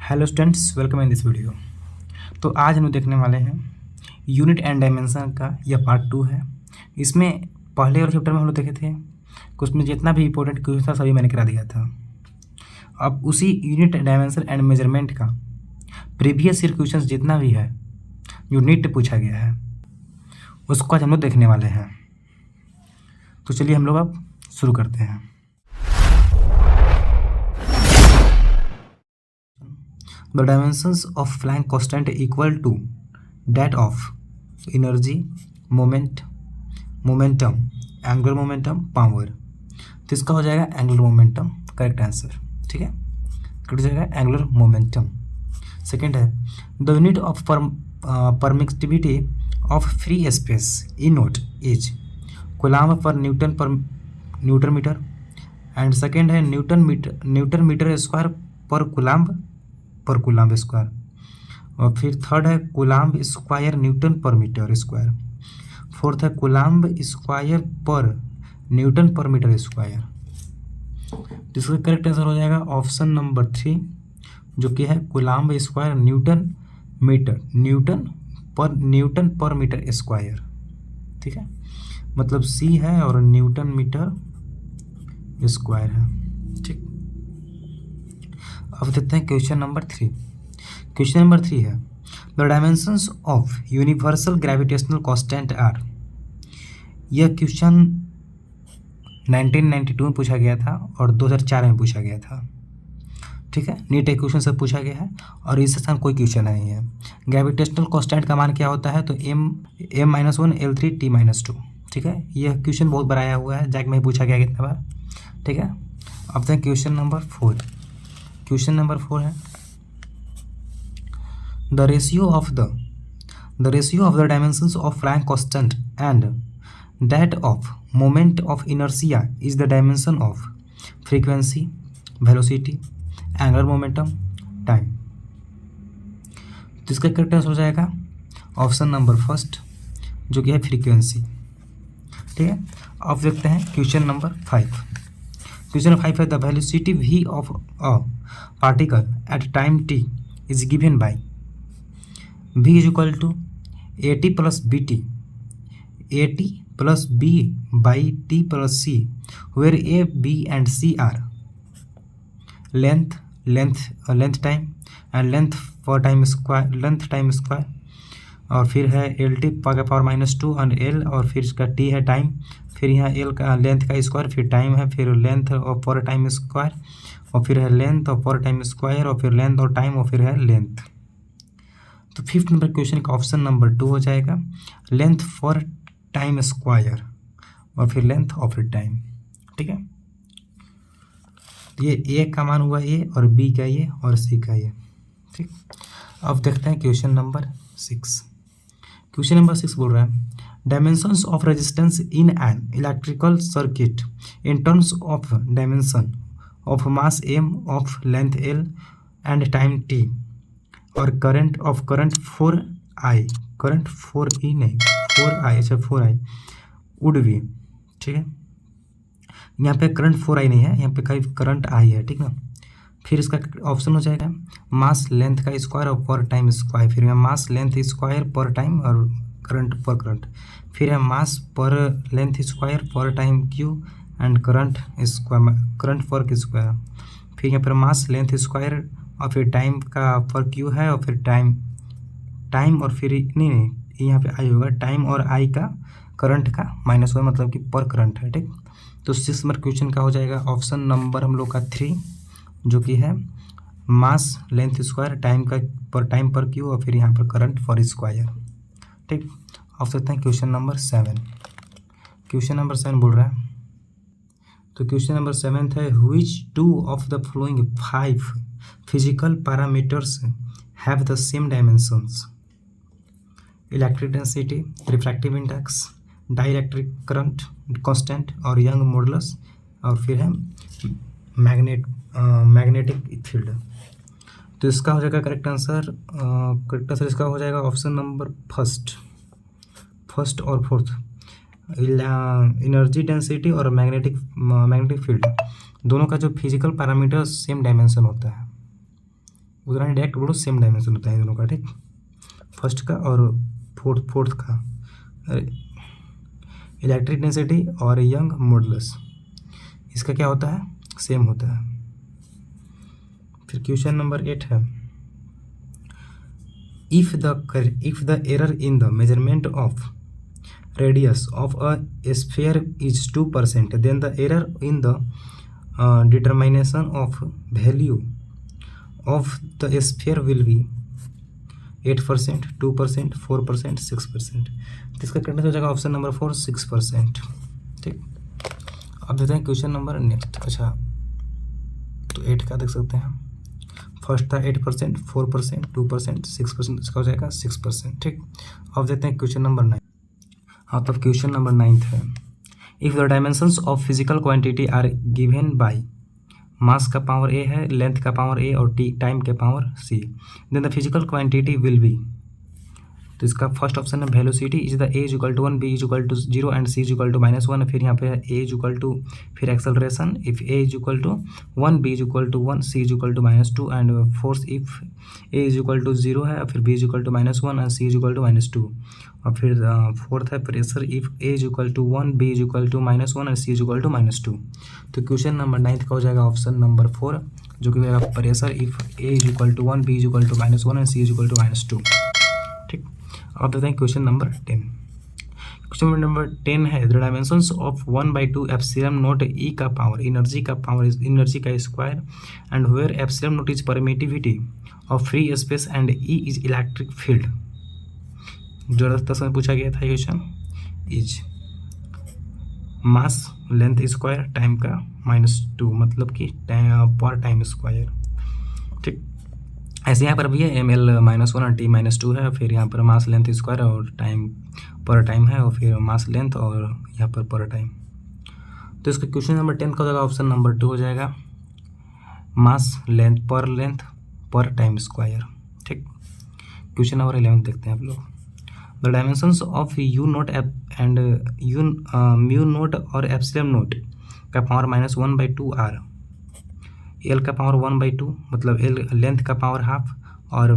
Hello students, welcome in this video. तो आज हम देखने वाले हैं यूनिट एंड डायमेंशन का। यह पार्ट 2 है। इसमें पहले और चैप्टर में हम लोग देखे थे कुछ में जितना भी इंपॉर्टेंट क्वेश्चन था सभी मैंने करा दिया था। अब उसी यूनिट डायमेंशन एंड मेजरमेंट का प्रीवियस ईयर क्वेश्चन जितना भी है जो नीट पूछा गया है उसको आज हम लोग देखने वाले हैं। तो चलिए हम लोग अब शुरू करते हैं। The dimensions of Planck constant equal to that of energy, momentum, angular momentum, power। तो इसका हो जाएगा एंगुलर मोमेंटम करेक्ट आंसर। ठीक है, करेक्ट हो जाएगा एंगुलर मोमेंटम। सेकेंड है the unit of permittivity of free space in note is coulomb पर न्यूटन मीटर। एंड सेकेंड है न्यूटन मीटर स्क्वायर पर कूलाम्ब स्क्वायर। और फिर थर्ड है कूलाम्ब स्क्वायर न्यूटन पर मीटर स्क्वायर। फोर्थ है कूलाम्ब स्क्वायर पर न्यूटन पर मीटर स्क्वायर। जिसका करेक्ट आंसर हो जाएगा ऑप्शन नंबर 3 जो कि है कूलाम्ब स्क्वायर न्यूटन पर मीटर स्क्वायर। ठीक है, मतलब सी है और न्यूटन मीटर स्क्वायर है। ठीक, अब देखते हैं क्वेश्चन नंबर 3। क्वेश्चन नंबर 3 है the dimensions of universal gravitational constant are. यह क्वेश्चन 1992 में पूछा गया था और 2004 में पूछा गया था। ठीक है, नीट क्वेश्चन से पूछा गया है और इससे साथ कोई क्वेश्चन नहीं है। ग्रेविटेशनल कांस्टेंट का मान क्या होता है तो m-1 L3 T-2। ठीक है, यह क्वेश्चन बहुत बार आया हुआ है, जैक में पूछा गया कितने बार। ठीक है, अब तक क्वेश्चन नंबर 4। क्वेश्चन नंबर 4 है the ratio of the dimensions of Planck constant and that of moment of inertia is the dimension of frequency, velocity, angular momentum, time. तो इसका करेक्ट आंसर हो जाएगा ऑप्शन नंबर 1 जो कि है frequency. ठीक है, अब देखते हैं क्वेश्चन नंबर 5। क्वेश्चन 5 है the velocity v of a particle at time t is given by v is equal to at plus b by t plus c where a b and c are length time and length time square. और फिर है LT power -2 और L और फिर इसका T है time, फिर यहाँ L का लेंथ का स्क्वायर, फिर टाइम है, फिर लेंथ और पर टाइम स्क्वायर, और फिर है लेंथ और पर टाइम स्क्वायर, और फिर लेंथ और टाइम, और फिर है लेंथ। तो 5th नंबर क्वेश्चन का ऑप्शन नंबर 2 हो जाएगा लेंथ फॉर टाइम स्क्वायर और फिर लेंथ और फिर टाइम। ठीक है, ये ए का मान हुआ ए और बी का ये और सी का ये। ठीक, अब देखते हैं क्वेश्चन नंबर 6। क्वेश्चन नंबर 6 बोल रहा है dimensions of resistance in an electrical circuit in terms of dimension of mass m of length l and time t और करंट 4i वुड बी। ठीक है, यहाँ पे करंट 4i नहीं है, यहाँ पे कहीं करंट i है। ठीक ना, फिर इसका ऑप्शन हो जाएगा मास लेंथ का स्क्वायर और पर टाइम स्क्वायर, फिर है मास लेंथ स्क्वायर पर टाइम और करंट पर करंट, फिर है मास पर लेंथ स्क्वायर पर टाइम क्यू एंड करंट पर स्क्वायर, फिर यहाँ पर मास लेंथ स्क्वायर और फिर टाइम का पर क्यू है और फिर टाइम और फिर नहीं यहाँ पे आई होगा टाइम और आई का करंट का -1 मतलब कि पर करंट है। ठीक, तो 6 नंबर क्वेश्चन का हो जाएगा ऑप्शन नंबर हम लोग का 3 जो कि है मास लेंथ स्क्वायर टाइम पर क्यू और फिर यहाँ पर करंट फॉर स्क्वायर। ठीक, अब सकते हैं क्वेश्चन नंबर 7। क्वेश्चन नंबर 7 बोल रहा है तो क्वेश्चन नंबर 7 है which 2 of the following 5 physical parameters have the same dimensions electric density, refractive index, dielectric current constant और यंग मॉडुलस, और फिर है मैग्नेटिक फील्ड। तो इसका हो जाएगा करेक्ट आंसर इसका हो जाएगा ऑप्शन नंबर फर्स्ट और 4th एनर्जी डेंसिटी और मैग्नेटिक फील्ड दोनों का जो फिजिकल पैरामीटर सेम डायमेंशन होता है। उतना ही डायरेक्ट बोलो सेम डायमेंशन होता है इन दोनों का, ठीक, फर्स्ट का और फोर्थ का। इलेक्ट्रिक डेंसिटी और यंग मॉडुलस इसका क्या होता है, सेम होता है। फिर क्वेश्चन नंबर 8 है, if the error in the measurement of radius of a sphere is 2%, then the error in the determination of value of the sphere will be 8%, 2%, 4%, 6%। तो इसका करने से हो जाएगा ऑप्शन नंबर 4 6%, ठीक। अब देते हैं क्वेश्चन नंबर नेक्स्ट। अच्छा, तो 8 का देख सकते हैं, फर्स्ट था 8%, 4%, 2%, 6%, इसका हो जाएगा 6%, ठीक। अब देते हैं क्वेश्चन नंबर 9। हाँ, तो क्वेश्चन नंबर 9 है, if the dimensions of physical quantity are given by mass का पावर ए है, लेंथ का पावर ए और टाइम के power c, then the physical quantity will be. तो इसका फर्स्ट ऑप्शन है velocity is the a is equal to 1, B is equal to 0 and C is equal to -1। फिर यहाँ पे ए इज इक्वल टू, फिर acceleration if A is equal to 1, B is equal to 1, c is equal to -2 and force if A is equal to 0 है, फिर B is equal to -1 and C is equal to -2। और फिर fourth है pressure if A is equal to 1, B is equal to -1 and C is equal to -2। तो question number 9 का हो जाएगा option number 4, जो कि होगा pressure if A is equal to 1, B is equal to -1 and C is equal to -2, ठीक। अब देखते हैं क्वेश्चन नंबर 10। क्वेश्चन नंबर 10 है, the dimensions of 1/2 epsilon naught E का पावर, एनर्जी का पावर इज एनर्जी का square and where epsilon naught is permittivity of free space and E is electric field. जो 10 में पूछा गया था question, is mass length square time का -2, मतलब कि पर टाइम स्क्वायर, ठीक। ऐसे यहाँ पर भी है ml -1 और t -2 है, फिर यहाँ पर मास लेंथ स्क्वायर और टाइम पर टाइम है, और फिर मास लेंथ और यहाँ पर टाइम। तो इसका क्वेश्चन नंबर 10 का हो जाएगा ऑप्शन नंबर 2 हो जाएगा मास लेंथ पर टाइम स्क्वायर, ठीक। क्वेश्चन नंबर 11 देखते हैं आप लोग, the dimensions of you note and mu naught और एप्सिलॉन नोट का पावर -1/2 आर, एल का पावर 1/2, मतलब एल लेंथ का पावर हाफ, और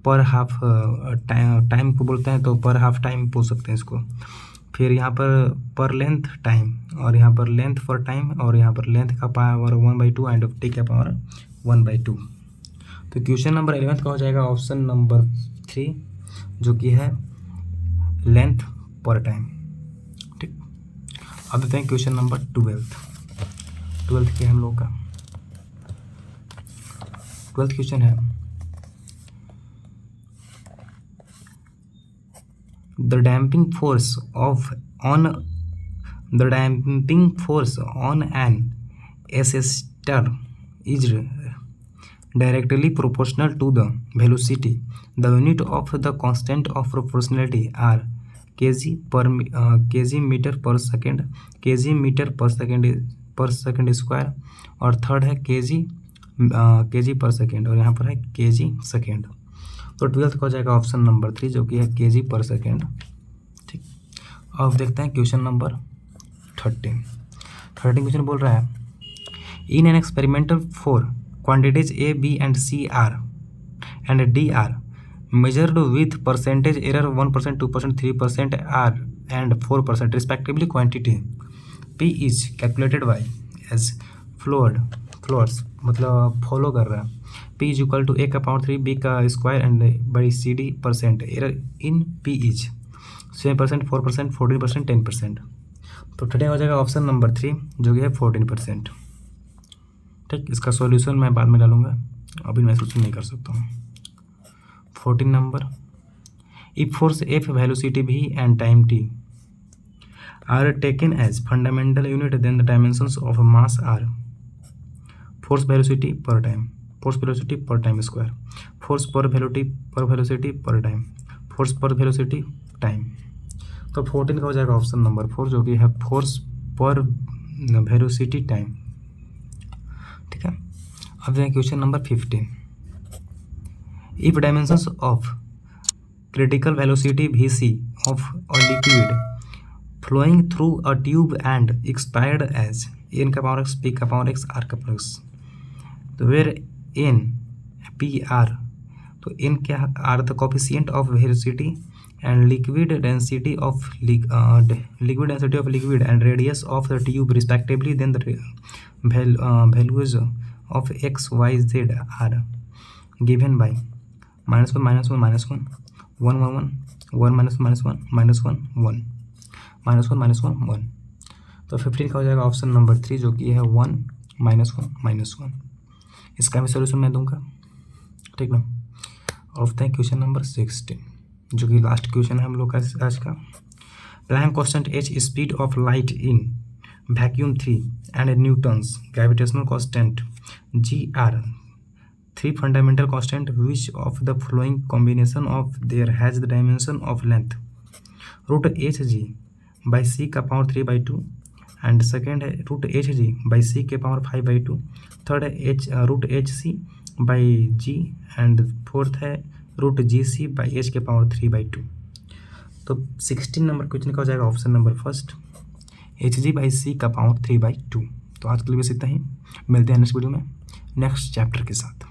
पर हाफ टाइम को बोलते हैं, तो पर हाफ टाइम बोल सकते हैं इसको। फिर यहाँ पर लेंथ टाइम, और यहाँ पर लेंथ फॉर टाइम, और यहाँ पर लेंथ का पावर 1/2 एंड टी का पावर 1/2। तो क्वेश्चन नंबर 11 का हो जाएगा ऑप्शन नंबर 3, जो कि है लेंथ पर टाइम, ठीक। अब देते हैं क्वेश्चन नंबर 12 के हम लोग का 12th क्वेश्चन है, the damping force on an oscillator is directly proportional to the velocity, the unit of the constant of proportionality are kg metre per second, kg metre per second square, और third है kg per second, और यहाँ पर है kg second. तो 12th का हो जाएगा ऑप्शन नंबर 3, जो कि है kg पर सेकेंड, ठीक। अब देखते हैं क्वेश्चन नंबर 13 क्वेश्चन बोल रहा है, in an experimental for quantities A B and C are and D are measured with percentage error 1%, 2%, 3% R and 4% respectively, quantity P is calculated by as floors, मतलब follow कर रहा है, P is equal to A का power 3, B का square and by CD percent, error in P is 7%, 4%, 14%, 10%। तो today हो जाएगा option number 3, जो कि है 14%, ठीक। इसका सॉल्यूशन मैं बाद में डालूंगा, अभी मैं सॉल्यूशन नहीं कर सकता हूँ। 14 number, if force F, velocity v and time t are taken as fundamental unit, then the dimensions of mass are force velocity per time square, force per velocity per time, force per velocity time। तो 14 का हो जाएगा option number 4, जो कि है force पर velocity time, ठीक है। अब देखिए question number 15, if dimensions of critical velocity vc of a liquid flowing through a tube and expired as n का पावर x, p का पावर x, r का पावर x, तो where n पी आर, तो N क्या are the coefficient of velocity and liquid density of liquid density of liquid and radius of the tube respectively, then the values of x, y, z are given by -1 -1 -1 1 1 1 1 -1 -1 -1 1 -1 -1 1। तो 15 का हो जाएगा option number 3 जो कि है 1 -1 -1। इसका भी solution मैं दूंगा, ठीक ना। ऑफ द क्वेश्चन नंबर 16 जो कि लास्ट क्वेश्चन है हम लोग का आज का। Planck constant h speed of light in vacuum 3 and Newton's gravitational constant g are 3 fundamental constant which of the following combination of their has the dimension of length √hg by c का power 3/2 and second है √hg by c के power 5/2, third है √hc by g and fourth है √gc by h के power 3/2। तो 16 number question का हो जाएगा option number first hg by c का पावर 3/2। तो आज के लिए बस इतना ही, मिलते हैं नेक्स्ट वीडियो में नेक्स्ट चैप्टर के साथ।